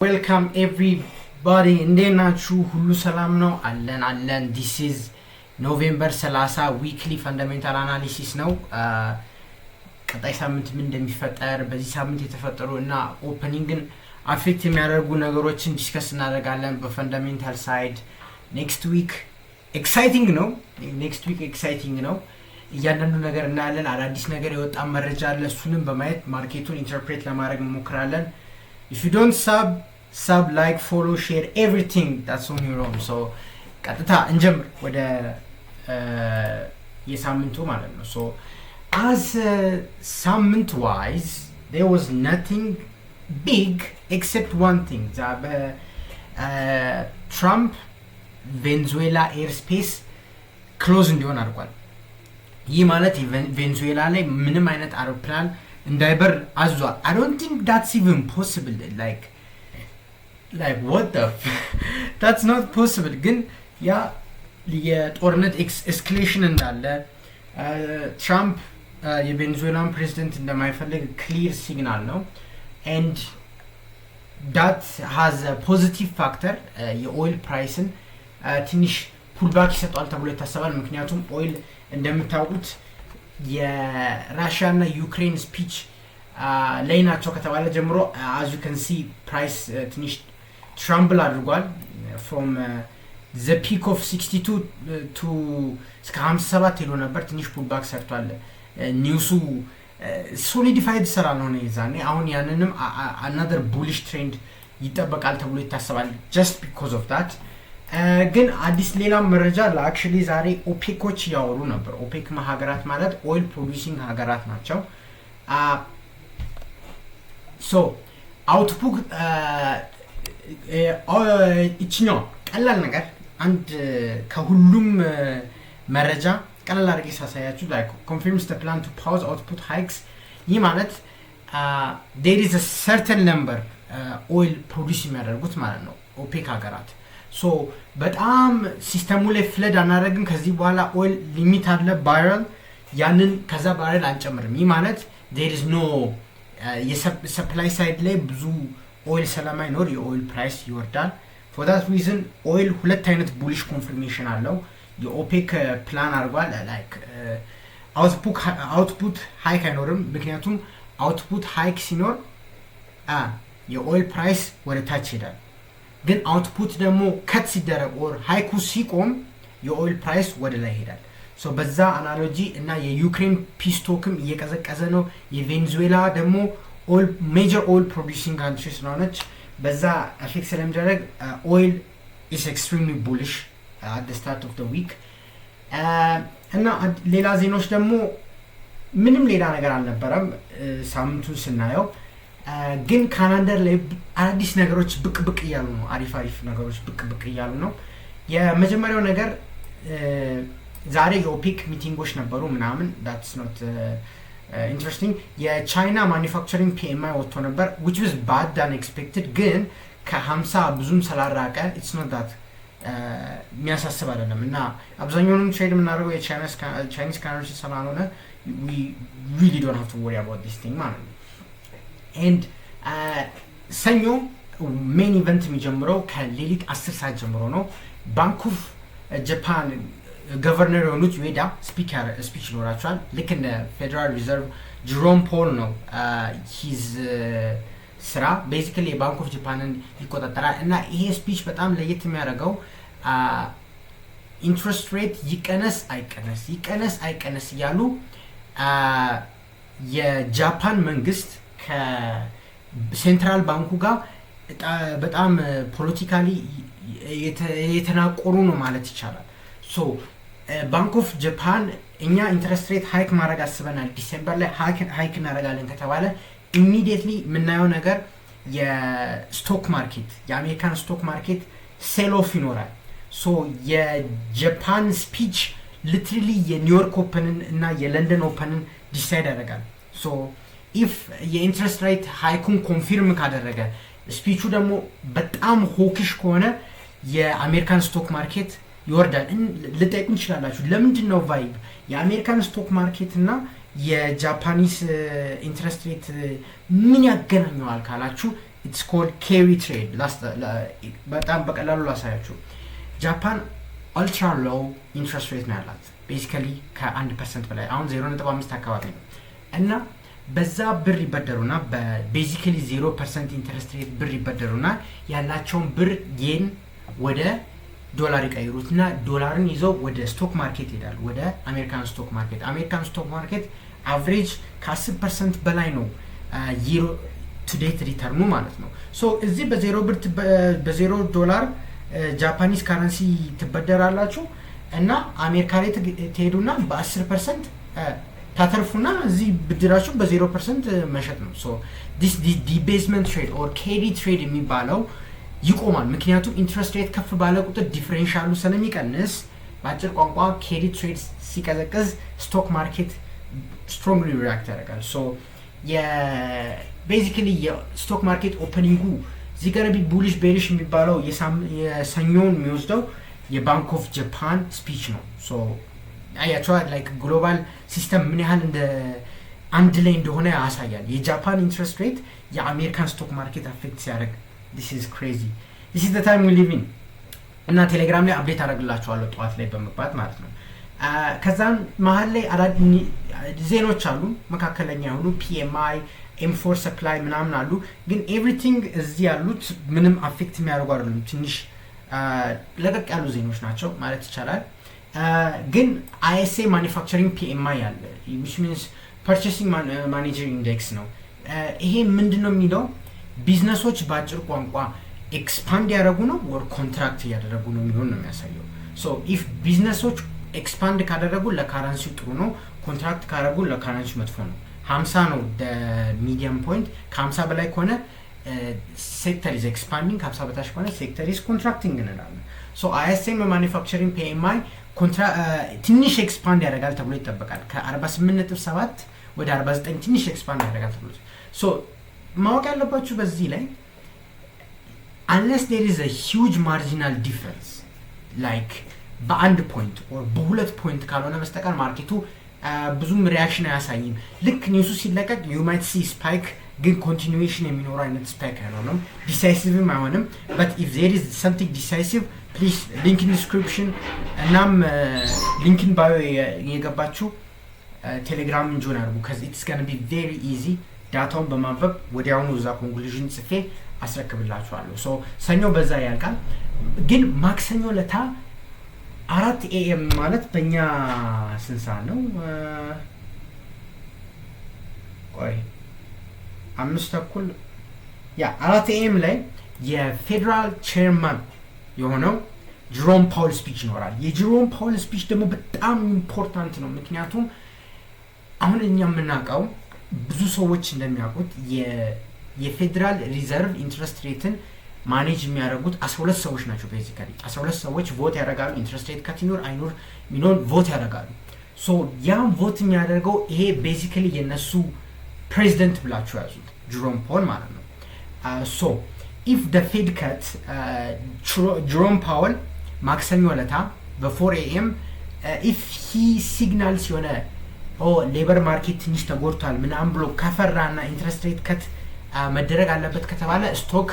Welcome everybody. እንዴት ናችሁ? ሁሉ ሰላም ነው? አለን This is November 30 weekly fundamental analysis ነው። ቀጣይ ሳምንት ምን እንደሚፈጠር በዚህ ሳምንት የተፈጠሩ እና ኦፕኒንግን አፌክት የሚያደርጉ ነገሮችን ዲስከስ እናደርጋለን በፈንዳሜንታል ሳይድ። ኔክስት ዊክ ኤክሳይቲንግ ነው። እያንዳንዱ ነገር እናያለን። አዳዲስ ነገር የወጣ መረጃ አለ። እሱንም በማየት ማርኬቱን ኢንተርፕሬት ለማድረግ እንሞክራለን። If you don't sub, like, follow, share, everything that's on your own. So, ቀጥታ እንጀምር ወደ የሳምንቱ ማለት ነው። So, as ሳምንት wise, there was nothing big except one thing. ትራምፕ ቬንዙዌላ ኤርስፔስ ክሎዝ እንዲሆን አድርጓል። ይህ ማለት ቬንዙዌላ ላይ ምንም አይነት አውሮፕላን እንዳይበር አዟል። I don't think that's even possible. Like what the that's not possible. ግን ያ የጦርነት ኤስካሌሽን እንዳለ ትራምፕ የቬንዙዌላን ፕሬዚደንት እንደማይፈልግ ክሊር ሲግናል ነው። and that has a positive factor. የኦይል ፕራይስን ትንሽ ፑልባክ ይሰጣል ተብሎ ይታሰባል። ምክንያቱም ኦይል እንደምታውቁት የራሽያ እና ዩክሬን ስፒች ላይ ናቸው ከተባለ ጀምሮ as you can see price ትንሽ ትራምብል አድርጓል from the peak of 62 to እስከ 57 ሄዶ ነበር። ትንሽ ፑልባክ ሰርቷል። ኒውሱ ሶሊዲፋይድ ስራ ነው ይዛኔ። አሁን ያንንም another bullish trend ይጠበቃል ተብሎ ይታሰባል just because of that። ግን አዲስ ሌላ መረጃ ለአክቹሊ ዛሬ ኦፔኮች ያወሩ ነበር። ኦፔክ ሀገራት ማለት ኦይል ፕሮዲዩሲንግ ሀገራት ናቸው። ሶ አውትፑት እችኛው ቀላል ነገር አንድ ከሁሉም መረጃ ቀላል አድርጌ ሳሳያችሁ like confirms the plan to pause output hikes። ይህ ማለት there is a certain number oil produce የሚያደርጉት ማለት ነው ኦፔክ ሀገራት። ሶ በጣም ሲስተሙ ላይ ፍለድ አናደርግም። ከዚህ በኋላ ኦይል ሊሚት አለ ባረል፣ ያንን ከዛ ባረል አንጨምርም። ይህ ማለት there is no የሰፕላይ ሳይድ ላይ ብዙ ኦይል ስለማይኖር የኦይል ፕራይስ ይወርዳል። for that reason ኦይል ሁለት አይነት ቡሊሽ ኮንፈርሜሽን አለው። የኦፔክ ፕላን አድርጓል like አውትፑት ሃይክ አይኖርም። ምክንያቱም አውትፑት ሃይክ ሲኖር የኦይል ፕራይስ ወደ ታች ይሄዳል። ግን አውትፑት ደግሞ ከት ሲደረግ ኦር ሃይኩ ሲቆም የኦይል ፕራይስ ወደ ላይ ይሄዳል። ሶ በዛ አናሎጂ እና የዩክሬን ፒስቶክም እየቀዘቀዘ ነው። የቬንዙዌላ ደግሞ ኦይል ሜጀር ኦይል ፕሮዲዩሲንግ ካንትሪ ስለሆነች በዛ አፌክት ስለሚደረግ ኦይል ኢስ ኤክስትሪምሊ ቡሊሽ at the start of the week። እና ሌላ ዜናዎች ደግሞ ምንም ሌላ ነገር አልነበረም ሳምንቱን ስናየው። ግን ካናንደር ላይ አዲስ ነገሮች ብቅ እያሉ ነው። አሪፍ ነገሮች ብቅ እያሉ ነው። የመጀመሪያው ነገር ዛሬ የኦፔክ ሚቲንጎች ነበሩ ምናምን that's not interesting። የቻይና ማኒፋክቸሪንግ PMI ወጥቶ ነበር which was bad than expected። ግን ከ50 ብዙም ስላራቀ it's not that የሚያሳስብ አይደለም። እና አብዛኛውንም ትሬድ የምናደርገው የቻይኒስ ካረንሲ ስላልሆነ we really don't have to worry about this thing ማለት ነው። and ሰኞ ሜን ኢቨንት የሚጀምረው ከሌሊት 10 ሰዓት ጀምሮ ነው። ባንክ ኦፍ ጃፓን ገቨርነር የሆኑት ዩኤዳ ስፒች ይኖራቸዋል። ልክ እንደ ፌደራል ሪዘርቭ ጀሮም ፖል ነው ሂዝ ስራ ቤዚካሊ የባንክ ኦፍ ጃፓንን ይቆጣጠራል። እና ይሄ ስፒች በጣም ለየት የሚያደርገው ኢንትረስት ሬት ይቀነስ አይቀነስ እያሉ የጃፓን መንግስት ከሴንትራል ባንኩ ጋር በጣም ፖለቲካሊ የተናቆሩ ነው ማለት ይቻላል። ሶ ባንክ ኦፍ ጃፓን እኛ ኢንትረስት ሬት ሃይክ ማድረግ አስበናል ዲሴምበር ላይ ሃይክ እናደርጋለን ከተባለ ኢሚዲየትሊ የምናየው ነገር የስቶክ ማርኬት የአሜሪካን ስቶክ ማርኬት ሴል ኦፍ ይኖራል። ሶ የጃፓን ስፒች ሊትራሊ የኒውዮርክ ኦፕንን እና የለንደን ኦፕንን ዲሳይድ ያደርጋል። ሶ ኢፍ የኢንትረስት ሬት ሃይኩን ኮንፊርም ካደረገ ስፒቹ ደግሞ በጣም ሆክሽ ከሆነ የአሜሪካን ስቶክ ማርኬት ይወርዳል። ልጠይቁን ትችላላችሁ ለምንድን ነው ቫይብ የአሜሪካን ስቶክ ማርኬት እና የጃፓኒስ ኢንትረስት ሬት ምን ያገናኘዋል ካላችሁ ኢትስ ኮልድ ኬሪ ትሬድ። በጣም በቀላሉ ላሳያችሁ። ጃፓን አልትራ ሎው ኢንትረስት ሬት ነው ያላት ቤሲካሊ ከ1% በላይ አሁን 0.5 አካባቢ ነው እና በዛ ብር ይበደሩና በቤዚካሊ 0% ኢንትረስት ሬት ብር ይበደሩና ያላቸውን ብር የን ወደ ዶላር ይቀይሩትና ዶላርን ይዘው ወደ ስቶክ ማርኬት ይሄዳሉ፣ ወደ አሜሪካን ስቶክ ማርኬት። አሜሪካን ስቶክ ማርኬት አቨሬጅ ከ10% በላይ ነው ይሮ ቱ ዴት ሪተርኑ ማለት ነው። ሶ እዚህ በዜሮ ዶላር ጃፓኒዝ ካረንሲ ትበደራላችሁ እና አሜሪካ ላይ ትሄዱና በ10% ታተርፉና እዚህ ብድራችሁ በ0% መሸጥ ነው። ሶ ዲስ ዲቤዝመንት ትሬድ ኦር ኬሪ ትሬድ የሚባለው ይቆማል። ምክንያቱም ኢንትረስት ሬት ከፍ ባለ ቁጥር ዲፍሬንሻሉ ስለሚቀንስ፣ በአጭር ቋንቋ ኬሪ ትሬድ ሲቀዘቅዝ ስቶክ ማርኬት ስትሮንግሊ ሪያክት ያደርጋል። ሶ ቤዚካሊ የስቶክ ማርኬት ኦፐኒንጉ እዚህ ጋር ቡሊሽ ቤሪሽ የሚባለው የሰኞውን የሚወስደው የባንክ ኦፍ ጃፓን ስፒች ነው። ሶ አያቸዋል ላይክ ግሎባል ሲስተም ምን ያህል እንደ አንድ ላይ እንደሆነ ያሳያል። የጃፓን ኢንትረስት ሬት የአሜሪካን ስቶክ ማርኬት አፌክት ሲያደርግ this is crazy, this is the time we live in እና ቴሌግራም ላይ አፕዴት አደርግላችኋለሁ ጠዋት ላይ በመግባት ማለት ነው። ከዛም መሀል ላይ ዜኖች አሉ መካከለኛ የሆኑ PMI M4 ሰፕላይ ምናምን አሉ። ግን ኤቭሪቲንግ እዚህ ያሉት ምንም አፌክት የሚያደርጉ አይደሉም። ትንሽ ለቀቅ ያሉ ዜኖች ናቸው ማለት ይቻላል። ግን ISA ማኒፋክቸሪንግ PMI አለ which means purchasing manager index ነው። ይሄ ምንድነው የሚለው ቢዝነሶች በአጭር ቋንቋ ኤክስፓንድ ያደረጉ ነው ወር ኮንትራክት እያደረጉ ነው የሚሆን ነው የሚያሳየው። ሶ ኢፍ ቢዝነሶች ኤክስፓንድ ካደረጉ ለካረንሲው ጥሩ ነው፣ ኮንትራክት ካደረጉ ለካረንሲው መጥፎ ነው። 50 ነው ሚዲየም ፖይንት። ከ50 በላይ ከሆነ ሴክተር ኢዝ ኤክስፓንዲንግ፣ ከ50 በታች ከሆነ ሴክተር ኢዝ ኮንትራክቲንግ እንላለን። ሶ ISM ማኒፋክቸሪንግ PMI ትንሽ ኤክስፓንድ ያደርጋል ተብሎ ይጠበቃል። ከ48.7 ወደ 49 ትንሽ ኤክስፓንድ ያደርጋል ተብሎ ሶ ማወቅ ያለባችሁ በዚህ ላይ unless there is a huge marginal difference like በአንድ ፖይንት or በሁለት ፖይንት ካልሆነ በስተቀር ማርኬቱ ብዙም ሪያክሽን አያሳይም። ልክ ኒውሱ ሲለቀቅ you might see spike ግን continuation የሚኖረው አይነት ስፓይክ አይሆንም፣ ዲሳይሲቭም አይሆንም። but if there is something decisive please link in description እናም link in bio የገባችሁ ቴሌግራም ጆን አድርጉ because it's going to be very easy ዳታውን በማንበብ ወዲያውኑ እዛ ኮንክሉዥን ጽፌ አስረክብላችኋለሁ። ሶ ሰኞ በዛ ያልቃል። ግን ማክሰኞ ለታ 4 AM ማለት በእኛ ስንት ሰዓት ነው? ቆይ 5:30 ያ 4 AM ላይ የፌደራል ቼርማን የሆነው ጀሮም ፓውል ስፒች ይኖራል። የጀሮም ፓውል ስፒች ደግሞ በጣም ኢምፖርታንት ነው። ምክንያቱም አሁን እኛ የምናውቀው ብዙ ሰዎች እንደሚያውቁት የፌደራል ሪዘርቭ ኢንትረስት ሬትን ማኔጅ የሚያደርጉት 12 ሰዎች ናቸው። ቤዚካሊ 12 ሰዎች ቮት ያደርጋሉ። ኢንትረስት ሬት ከቲኖር አይኖር ሚኖር ቮት ያደርጋሉ። ሶ ያም ቮት የሚያደርገው ይሄ ቤዚካሊ የነሱ ፕሬዚደንት ብላችሁ ያዙት ጀሮም ፓውል ማለት ነው። ሶ ኢፍ ደ ፌድ ከት ጀሮም ፓውል ማክሰኞ ለታ በ4 AM ኢፍ ሂ ሲግናልስ የሆነ ሌበር ማርኬት ትንሽ ተጎድቷል ምናምን ብሎ ከፈራና ኢንትረስት ሬት ከት መደረግ አለበት ከተባለ ስቶክ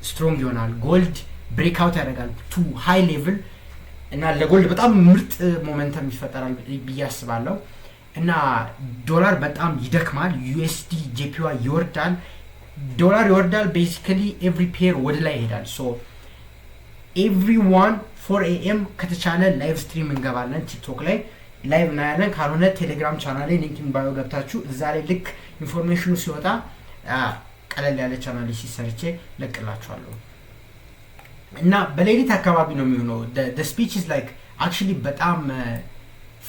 ስትሮንግ ይሆናል። ጎልድ ብሬክአውት ያደርጋል ቱ ሃይ ሌቭል እና ለጎልድ በጣም ምርጥ ሞመንተም ይፈጠራል ብዬ አስባለሁ። እና ዶላር በጣም ይደክማል። USD JPY ይወርዳል፣ ዶላር ይወርዳል። ቤሲካሊ ኤቭሪ ፔር ወደ ላይ ይሄዳል። ሶ ኤቭሪዋን 4 AM ከተቻለ ላይቭ ስትሪም እንገባለን ቲክቶክ ላይ ላይቭ እናያለን። ካልሆነ ቴሌግራም ቻናል ላይ ሊንክ ኢን ባዮ ገብታችሁ እዛ ላይ ልክ ኢንፎርሜሽኑ ሲወጣ ቀለል ያለ ቻናል ሲሰርቼ ለቅላችኋለሁ። እና በሌሊት አካባቢ ነው የሚሆነው። the speech is like actually በጣም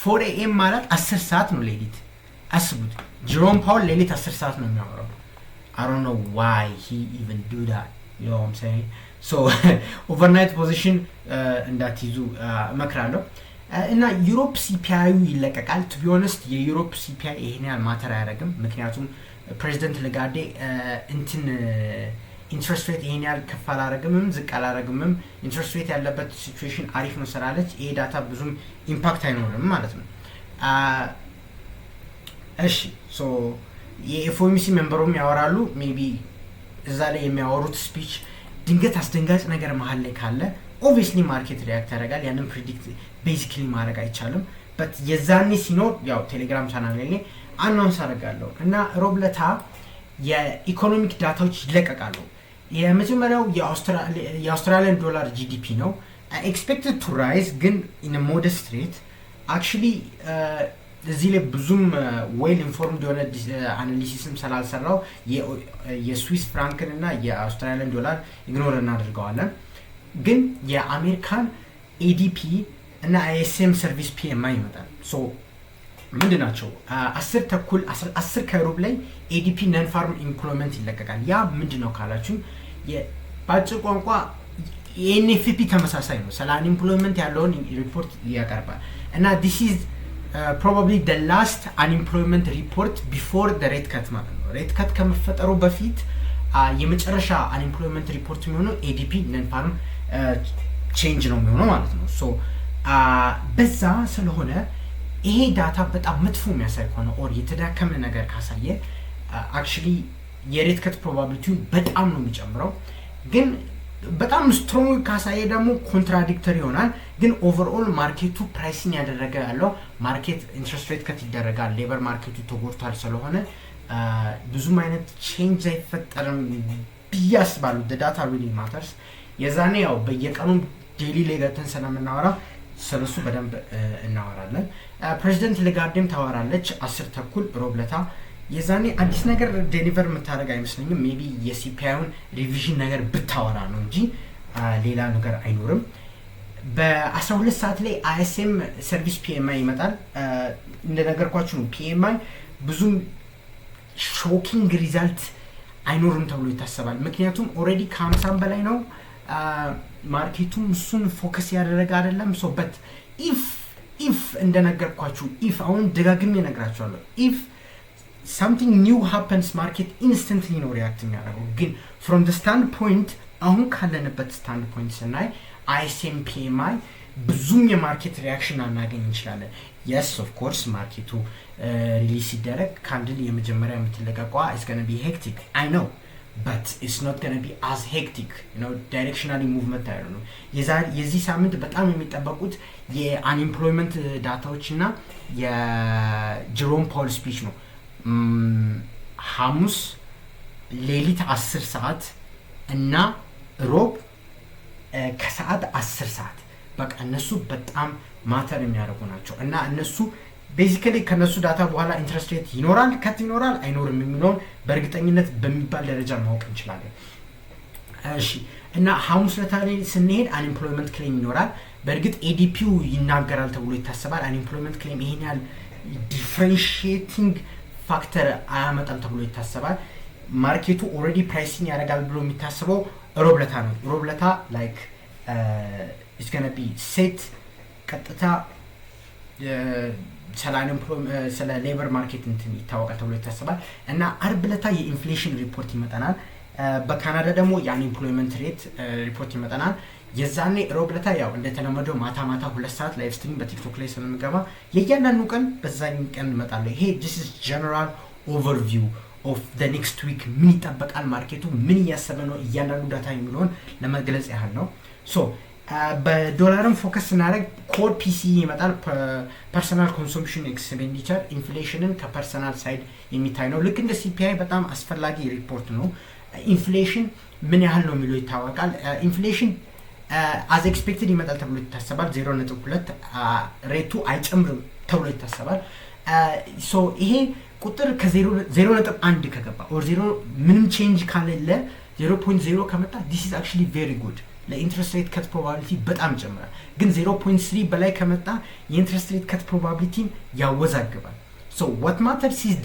4 AM ማለት 10 ሰዓት ነው ሌሊት። አስቡት ጀሮም ፓውል ሌሊት 10 ሰዓት ነው የሚያወራው። I don't know why he even do that, you know what I'm saying? So overnight position እንዳትይዙ እመክራለሁ። እና ዩሮፕ ሲፒአይ ይለቀቃል። ቱ ቢ ኦነስት የዩሮፕ ሲፒአይ ይሄን ያህል ማተር አያደርግም። ምክንያቱም ፕሬዚደንት ለጋርዴ እንትን ኢንትረስት ሬት ይሄን ያህል ከፍ አላደረግምም ዝቅ አላደረግምም፣ ኢንትረስት ሬት ያለበት ሲቹዌሽን አሪፍ ነው ስላለች ይሄ ዳታ ብዙም ኢምፓክት አይኖርም ማለት ነው። እሺ ሶ የኤፍኦኤምሲ ሜምበሩም ያወራሉ። ሜቢ እዛ ላይ የሚያወሩት ስፒች ድንገት አስደንጋጭ ነገር መሀል ላይ ካለ ኦብቪየስሊ ማርኬት ሪያክት ያደርጋል። ያንን ፕሪዲክት ቤዚክሊ ማድረግ አይቻልም። በት የዛኔ ሲኖር ያው ቴሌግራም ቻናል ላይ አናውንስ አደርጋለሁ እና ሮብ ዕለት የኢኮኖሚክ ዳታዎች ይለቀቃሉ። የመጀመሪያው የአውስትራሊያን ዶላር ጂዲፒ ነው። ኤክስፔክትድ ቱ ራይዝ ግን ኢን ሞደስት ሬት አክቹሊ እዚህ ላይ ብዙም ዌል ኢንፎርምድ የሆነ አናሊሲስም ስላልሰራው የስዊስ ፍራንክን እና የአውስትራሊያን ዶላር ኢግኖር እናደርገዋለን። ግን የአሜሪካን ኤዲፒ እና አይኤስኤም ሰርቪስ ፒኤምአይ ይመጣል። ሶ ምንድን ናቸው? 10 ከሩብ ላይ ኤዲፒ ነን ፋርም ኢምፕሎይመንት ይለቀቃል። ያ ምንድን ነው ካላችሁ በአጭር ቋንቋ የኤንኤፍፒ ተመሳሳይ ነው። ስለ አንኢምፕሎይመንት ያለውን ሪፖርት ያቀርባል እና ዲስ ኢዝ ፕሮባብሊ ደ ላስት አንኢምፕሎይመንት ሪፖርት ቢፎር ደ ሬት ከት ማለት ነው። ሬት ከት ከመፈጠሩ በፊት የመጨረሻ አንኢምፕሎይመንት ሪፖርት የሚሆነው ኤዲፒ ነን ፋርም ቼንጅ ነው የሚሆነው ማለት ነው። ሶ በዛ ስለሆነ ይሄ ዳታ በጣም መጥፎ የሚያሳይ ከሆነ ኦር የተዳከመ ነገር ካሳየ አክቹሊ የሬት ከት ፕሮባቢሊቲው በጣም ነው የሚጨምረው። ግን በጣም ስትሮንግ ካሳየ ደግሞ ኮንትራዲክተሪ ይሆናል። ግን ኦቨርኦል ማርኬቱ ፕራይሲንግ ያደረገ ያለው ማርኬት ኢንትረስት ሬት ከት ይደረጋል። ሌበር ማርኬቱ ተጎድቷል ስለሆነ ብዙም አይነት ቼንጅ አይፈጠርም ብዬ አስባለሁ። ዳታ ሪሊ ማተርስ። የዛኔ ያው በየቀኑ ዴይሊ ላይ ገብተን ስለምናወራ ስለሱ በደንብ እናወራለን። ፕሬዚደንት ላጋርድም ታወራለች 10 ሮብ ዕለት። የዛኔ አዲስ ነገር ዴሊቨር የምታደርግ አይመስለኝም። ሜቢ የሲፒአይውን ሪቪዥን ነገር ብታወራ ነው እንጂ ሌላ ነገር አይኖርም። በ12 ሰዓት ላይ አይኤስኤም ሰርቪስ ፒኤምአይ ይመጣል። እንደነገርኳችሁ ነው ፒኤምአይ ብዙም ሾኪንግ ሪዛልት አይኖርም ተብሎ ይታሰባል። ምክንያቱም ኦልሬዲ ከ50 በላይ ነው። ማርኬቱም እሱን ፎከስ ያደረገ አይደለም። ሶ በት ኢፍ እንደነገርኳችሁ ኢፍ አሁን ደጋግሜ እነግራችኋለሁ ኢፍ something new happens market instantly ነው ሪያክት የሚያደርገው። ግን from the standpoint አሁን ካለንበት ስታንድፖይንት ስናይ አይኤስኤም ፒኤምአይ ብዙም የማርኬት ሪያክሽን አናገኝ እንችላለን። yes of course ማርኬቱ ሪሊዝ ሲደረግ ካንድል የመጀመሪያ የምትለቀቀዋ is going to be hectic I know but it's not going to be as hectic you know directionally movement አይደለም። የዚህ ሳምንት በጣም የሚጠበቁት የአንኢምፕሎይመንት ዳታዎች እና የጀሮም ፖል ስፒች ነው። ሐሙስ ሌሊት 10 ሰዓት እና ሮብ ከሰዓት 10 ሰዓት በቃ እነሱ በጣም ማተር የሚያደርጉ ናቸው እና እነሱ ቤዚካሊ ከነሱ ዳታ በኋላ ኢንትረስት ሬት ይኖራል ከት ይኖራል አይኖርም የሚለውን በእርግጠኝነት በሚባል ደረጃ ማወቅ እንችላለን። እሺ እና ሐሙስ ለታሪክ ስንሄድ አንኢምፕሎይመንት ክሌም ይኖራል። በእርግጥ ኤዲፒው ይናገራል ተብሎ ይታሰባል። አንኢምፕሎይመንት ክሌም ይሄን ያህል ዲፍረንሺየቲንግ ፋክተር አያመጣም ተብሎ ይታሰባል። ማርኬቱ ኦልሬዲ ፕራይሲንግ ያደርጋል ብሎ የሚታሰበው ሮብ ዕለት ነው። ሮብ ዕለት ላይክ it's going to be set ቀጥታ ስለ ሌበር ማርኬት እንትን ይታወቃል ተብሎ ይታሰባል እና አርብ ዕለት የኢንፍሌሽን ሪፖርት ይመጣናል። በካናዳ ደግሞ የአንኢምፕሎይመንት ሬት ሪፖርት ይመጣናል። የዛኔ ሮብ ዕለት ያው እንደተለመደው ማታ 2 ሰዓት ላይቭ ስትሪም በቲክቶክ ላይ ስለምገባ የእያንዳንዱ ቀን በዛኝ ቀን እመጣለሁ። ይሄ this is general overview of the next week ምን ይጠበቃል፣ ማርኬቱ ምን እያሰበ ነው፣ እያንዳንዱ ዳታ የሚለውን ለመግለጽ ያህል ነው። ሶ በዶላርም ፎከስ ስናደርግ ኮር ፒሲኢ ይመጣል። ፐርሰናል ኮንሱምፕሽን ኤክስፔንዲቸር ኢንፍሌሽንን ከፐርሰናል ሳይድ የሚታይ ነው። ልክ እንደ ሲፒአይ በጣም አስፈላጊ ሪፖርት ነው። ኢንፍሌሽን ምን ያህል ነው የሚለው ይታወቃል። ኢንፍሌሽን as expected ይመጣል ተብሎ ይታሰባል። 0.2 ሬቱ አይጨምርም ተብሎ ይታሰባል። ሶ ይሄ ቁጥር ከ0.1 ከገባ ኦር 0 ምንም ቼንጅ ካለለ 0.0 ከመጣ this is actually very good ለኢንትረስት ሬት ከት ፕሮባቢሊቲ በጣም ይጨምራል። ግን 0.3 በላይ ከመጣ የኢንትረስት ሬት ከት ፕሮባቢሊቲ ያወዛግባል። so what matters is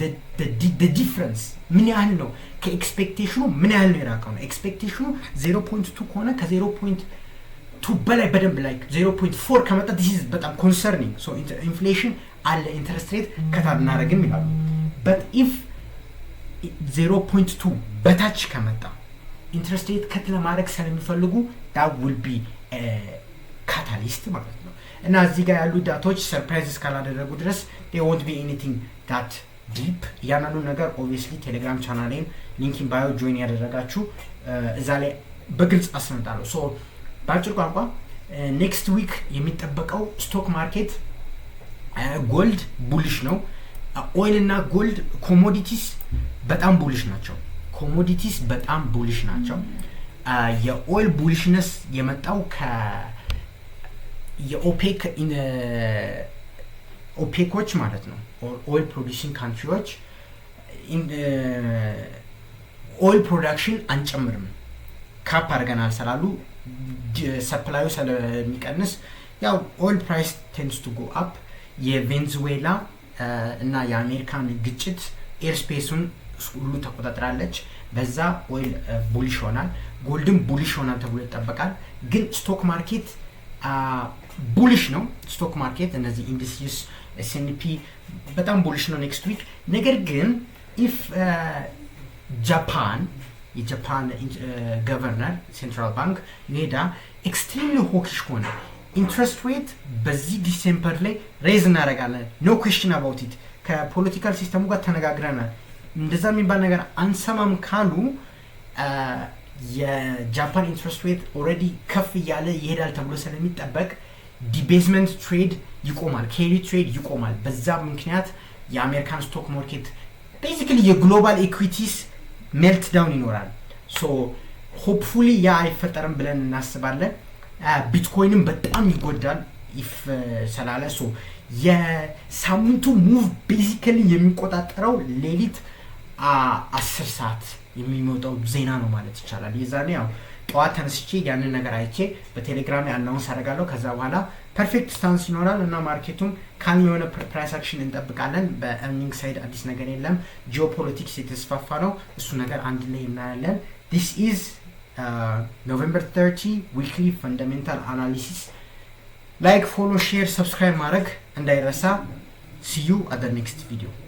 the difference ምን ያህል ነው ከኤክስፔክቴሽኑ ምን ያህል ነው የራቀው ነው። ኤክስፔክቴሽኑ 0.2 ከሆነ ከ0.2 በላይ በደንብ ላይ 0.4 ከመጣ this is በጣም concerning so inflation አለ ኢንትረስት ሬት ከት አናረግም ይላሉ። but if 0.2 በታች ከመጣ ኢንትረስት ሬት ከት ለማድረግ ስለሚፈልጉ that will be a catalyst ማለት ነው። እና እዚህ ጋር ያሉ ዳታዎች ሰርፕራይዝ እስካላደረጉ ድረስ they won't be anything that ዲፕ እያንዳንዱ ነገር ኦብቪየስሊ ቴሌግራም ቻናሌን ሊንክ ኢን ባዮ ጆይን ያደረጋችሁ እዛ ላይ በግልጽ አስቀምጣለሁ። ሶ በአጭር ቋንቋ ኔክስት ዊክ የሚጠበቀው ስቶክ ማርኬት ጎልድ ቡሊሽ ነው። ኦይል እና ጎልድ ኮሞዲቲስ በጣም ቡሊሽ ናቸው። የኦይል ቡሊሽነስ የመጣው ኦፔኮች ማለት ነው ኦይል ፕሮዲዩሲንግ ካንትሪዎች ኦይል ፕሮዳክሽን አንጨምርም ካፕ አድርገናል ስላሉ ሰፕላዩ ስለሚቀንስ ያው ኦይል ፕራይስ ቴንድስ ቱ ጎ አፕ። የቬንዙዌላ እና የአሜሪካን ግጭት ኤርስፔሱን ሁሉ ተቆጣጥራለች። በዛ ኦይል ቡሊሽ ሆናል፣ ጎልድም ቡሊሽ ሆናል ተብሎ ይጠበቃል። ግን ስቶክ ማርኬት ቡሊሽ ነው። ስቶክ ማርኬት እነዚህ ኢንዲሲስ S&P በጣም ቡሊሽ ነው ኔክስት ዊክ። ነገር ግን ኢፍ የጃፓን ገቨርነር ሴንትራል ባንክ ኔዳ ኤክስትሪምሊ ሆኪሽ ሆነ ኢንትረስት ሬት በዚህ ዲሴምበር ላይ ሬዝ እናደርጋለን ኖ ኩዌስችን አባውት ኢት ከፖለቲካል ሲስተሙ ጋር ተነጋግረናል እንደዛ የሚባል ነገር አንሰማም ካሉ የጃፓን ኢንትረስት ሬት ኦልሬዲ ከፍ እያለ ይሄዳል ተብሎ ስለሚጠበቅ ዲቤዝመንት ትሬድ ይቆማል፣ ኬሪ ትሬድ ይቆማል። በዛ ምክንያት የአሜሪካን ስቶክ ማርኬት ቤዚካሊ የግሎባል ኢኩዊቲስ ሜልት ዳውን ይኖራል። ሶ ሆፕፉሊ ያ አይፈጠርም ብለን እናስባለን። ቢትኮይንም በጣም ይጎዳል ኢፍ ስላለ ሶ የሳምንቱ ሙቭ ቤዚካሊ የሚቆጣጠረው ሌሊት 10 ሰዓት የሚወጣው ዜና ነው ማለት ይቻላል። የዛኔ ያው ጠዋት ተነስቼ ያንን ነገር አይቼ በቴሌግራም አናውንስ አደርጋለሁ። ከዛ በኋላ ፐርፌክት ስታንስ ይኖራል እና ማርኬቱም ካልም የሆነ ፕራይስ አክሽን እንጠብቃለን። በኤርኒንግ ሳይድ አዲስ ነገር የለም። ጂኦፖለቲክስ የተስፋፋ ነው። እሱ ነገር አንድ ላይ እናያለን። ዲስ ኢዝ November 30 weekly fundamental analysis. Like, follow, share, subscribe ማድረግ እንዳይረሳ. See you at the next video.